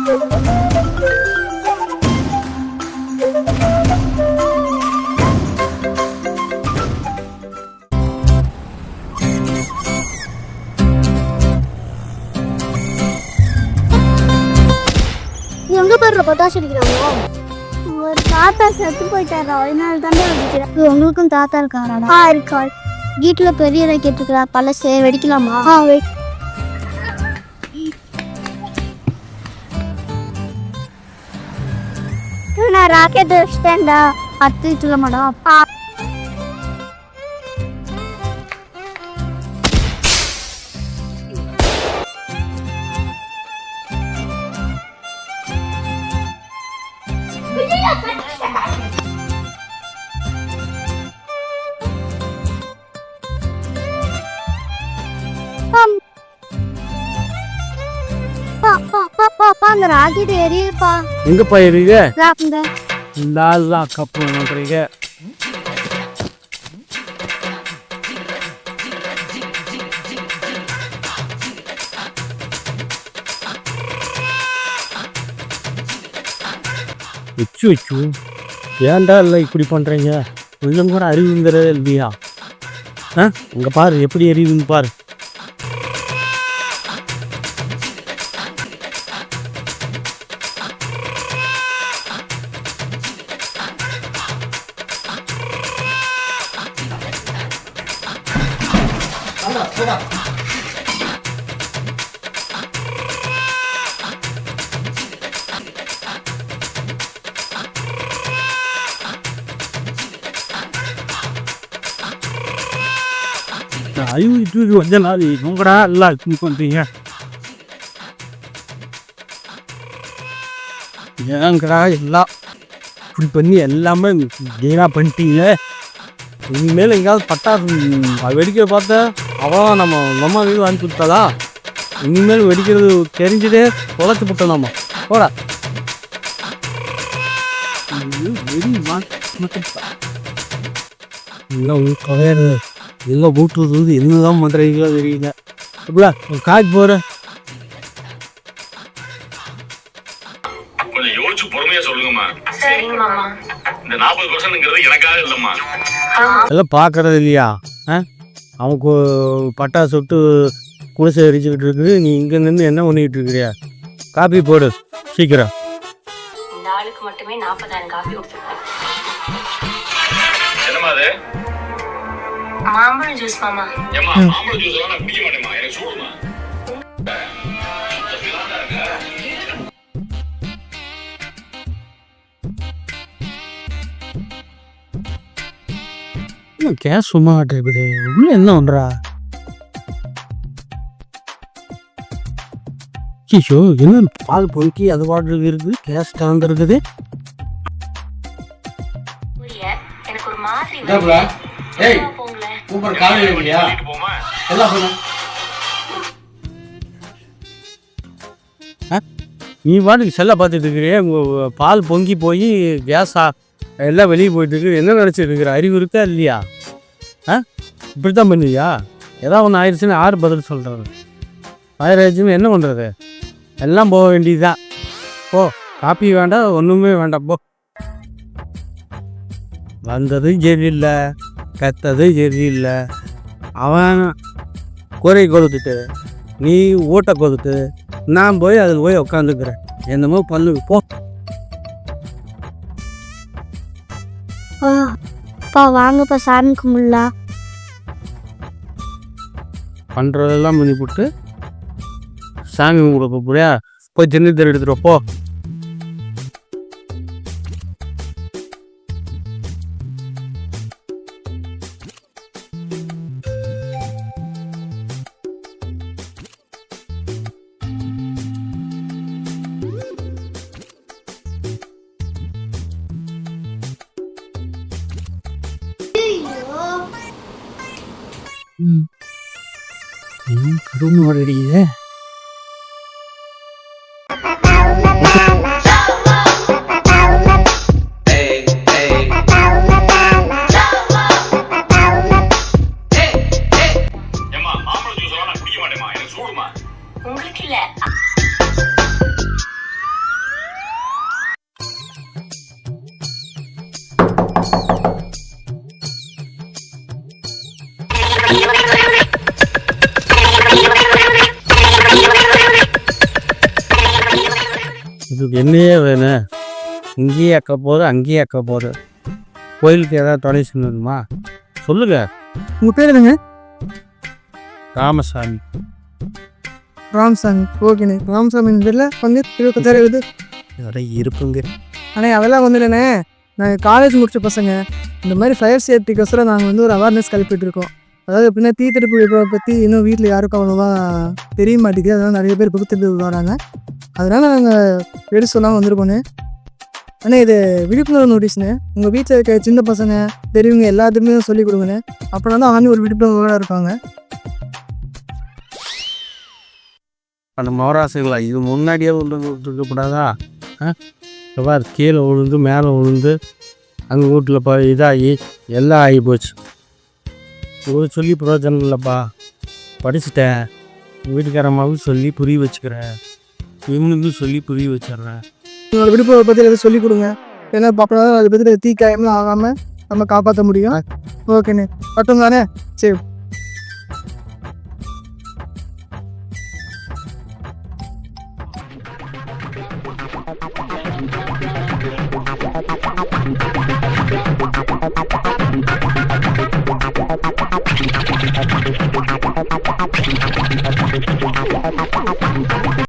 எங்க பாரு பட்டாசு அடிக்கிறாங்க. ஒரு தாத்தா செத்து போயிட்டாரா, அதனால தானே அடிக்கிறேன். உங்களுக்கும் தாத்தா இருக்காரா? இருக்கா. வீட்டுல பெரிய ராக்கெட் இருக்கா, பழசே வெடிக்கலாமா? நான் ராக்கெட் வச்சிட்டேன்டா, அடுத்து சொல்ல மாட்டோம். அந்த ராக்கெட் எரியுதுப்பா. எங்கப்பா எரியுது? இந்த கப்பு பண்றீங்க. வச்சு ஏன்டா இல்லை இப்படி பண்றீங்க? கொஞ்சம் கூட அறிவுங்கிறது இல்லையா? இங்க பாரு எப்படி எரியுதுன்னு பாரு. அறிவு கொஞ்ச நாள் உங்கடா எல்லாம் இது பண்றீங்க. ஏங்கடா எல்லாம் இப்படி பண்ணி எல்லாமே வீணா பண்ணிட்டீங்க. இனிமேல் எங்கேயாவது பட்டாசு வெடிக்க பார்த்தா அவன் நம்ம நம்ம வீடு வாங்கி கொடுத்தாதா? இனிமேல் வெடிக்கிறது தெரிஞ்சதே தொலைச்சி போட்டோம் நம்ம. போடா வெடி எல்லாம் ஊட்டுறது என்னதான் பண்றீங்களோ தெரியல. எப்படா ஒரு காய்ச்சி போற கொஞ்சம் யோசிச்சு பொறுமையா சொல்லுங்கம்மா. இந்த 40% எனக்காக இல்லம்மா. எல்லாம் பாக்குறது இல்லையா? அவனுக்கு பட்டாசு விட்டு குடிசை எரிச்சுக்கிட்டு இருக்குது. நீ இங்க நின்று என்ன பண்ணிட்டு இருக்கிறியா? காப்பி போடு சீக்கிரம். இந்த ஆளுக்கு மட்டுமே 40,000 காப்பி கொடுத்துருக்கேன். என்னம்மா அது? மாம்பழம் ஜூஸ் மாமா. ஏம்மா மாம்பழம் ஜூஸ் எல்லாம் நான் குடிக்க மாட்டேம்மா, எனக்கு சூடுமா. கேஸ் சும்மா இருக்குது. உள்ள என்ன பண்றா? கிஷோ என்ன பால் பொறுக்கி அது பாட்டு இருக்குது. கேஸ் கலந்து இருக்குது. எனக்கு ஒரு மாதிரி சூப்பர் காலையில இல்லையா? எல்லாம் சொன்ன நீ பாட்டுக்கு செல்ல பார்த்துட்டு இருக்கிறே. பால் பொங்கி போய் கேஸா எல்லாம் வெளியே போயிட்டு இருக்கு. என்ன நினச்சிட்டு இருக்கிற? அறிவு இருக்கா இல்லையா? இப்படித்தான் பண்ணுவியா? ஏதாவது ஒன்று ஆயிடுச்சுன்னு யார் பதில் சொல்கிறது? ஆயிடுச்சுன்னு என்ன பண்ணுறது? எல்லாம் போக வேண்டியதுதான். போ, காப்பி வேண்டாம், ஒன்றுமே வேண்டாம். போ. வந்ததும் சரியில்லை, கத்ததும் சரியில்லை. அவன் குறை கொடுத்துட்டு நீ ஊட்ட கொடுத்து நான் போய் அதில் போய் உட்காந்துக்கிறேன். என்னமோ பண்ணு. போ. வாங்கப்பா, சாமி கும்பிடல பண்ணுறதெல்லாம் பண்ணி போட்டு சாமி கும்பிட போறியா? போய் திருநீர் எடுத்துட்டு போ. கரும்பு அடிக்குது. இதுக்கு என்னையே வேணும், இங்கேயே அக்க போகுது அங்கேயே அக்க போகுது. கோயிலுக்கு ஏதாவது டொனேஷன் வேணுமா சொல்லுங்க. உங்கள் பேர் என்னங்க? ராமசாமி. ராமசாமி. ஓகேண்ணே. ராமசாமி பேரில் வந்து 25,000 வருது. இருப்புங்க. அண்ணே அதெல்லாம் வந்து இல்லைண்ணே, நாங்கள் காலேஜ் முடிச்ச பசங்க இந்த மாதிரி ஃபயர் சேஃப்டிக்கோசரம் நாங்கள் வந்து ஒரு அவேர்னஸ் கல்பிட்டு இருக்கோம். அதாவது எப்படின்னா தீத்தடுப்பு விபத்தை பற்றி இன்னும் வீட்டில் யாருக்கும் அவ்வளோவா தெரிய மாட்டேங்குது. அதனால் நிறைய பேர் பகுத்து வராங்க. அதனால் நாங்கள் எடுத்து சொல்லாமல் வந்திருக்கோண்ணே. அண்ணே இது விழிப்புணர்வு நோட்டீஸ்ண்ணே. உங்கள் வீட்டில் இருக்க சின்ன பசங்க பெரியவங்க எல்லாத்துக்குமே சொல்லிக் கொடுங்கண்ணே. அப்படின்னா தான் ஆண்மை ஒரு விழிப்புணர்வோடு இருப்பாங்க. அந்த மோராசுங்களா இது முன்னாடியே இருக்கக்கூடாதா? பார் கீழே விழுந்து மேலே விழுந்து அங்கே வீட்டில் இதாகி எல்லாம் ஆகி போச்சு. இவ்வளோ சொல்லி பிரயோஜனம் இல்லைப்பா. படிச்சுட்டேன், வீட்டுக்காரம்மாவும் சொல்லி புரிய வச்சுக்கிறேன், இவனுக்கும் சொல்லி புரிய வச்சிட்றேன். உங்களோட விழிப்புணர்வை பற்றி எதாவது சொல்லிக் கொடுங்க. ஏன்னா அப்போ அதை பற்றி தீக்காயம்லாம் ஆகாமல் நம்ம காப்பாற்ற முடியும். ஓகேண்ணே. மட்டும் தானே? சரி.